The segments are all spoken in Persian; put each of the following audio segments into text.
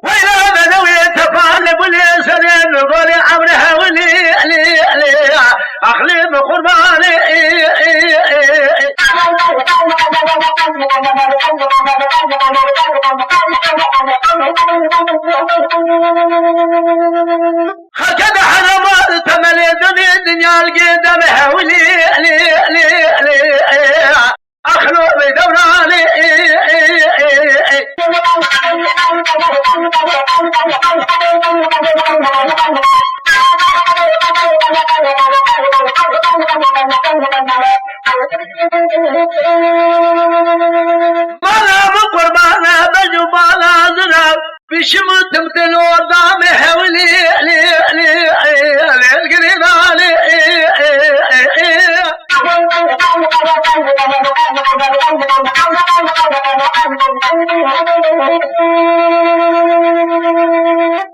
وإلى بدوي تقالب لي سليم قولي عمرها ولي أخلي بقرباني هكذا حرمات تملي دنيا القدم هولي أخلو بدوراني مالا بقربانا بجبانا زراب بشمت تمتلو دامي هولي القريباني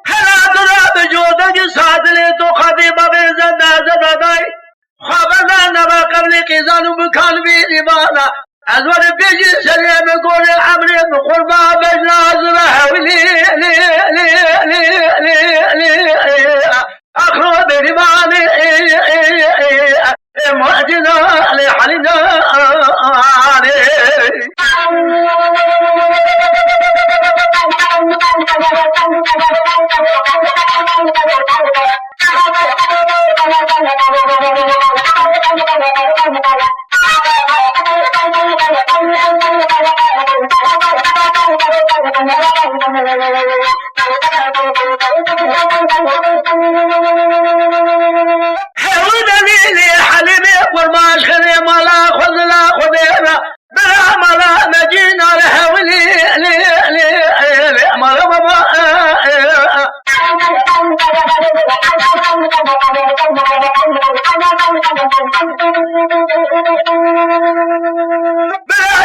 هلا دراب جودك صادلي تو خطيبة بزداي خبرنا نبا قبل قيزان بكان بي ربانا أزور بيجي سليم قول العمري بقربا بجنا زرهولي أخرو برباني معجنا لحلنا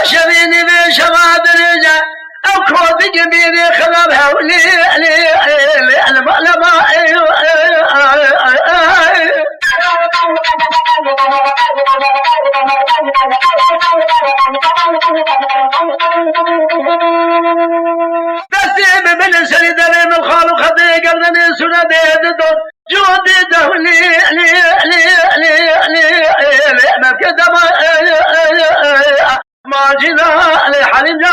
شبيني بشباب رجع أو كود جميلي خلاب هولي لما دستي من سريد من الخالق خذي قلبني سنة دون جودي دهولي ما كده ما جنا لحالنا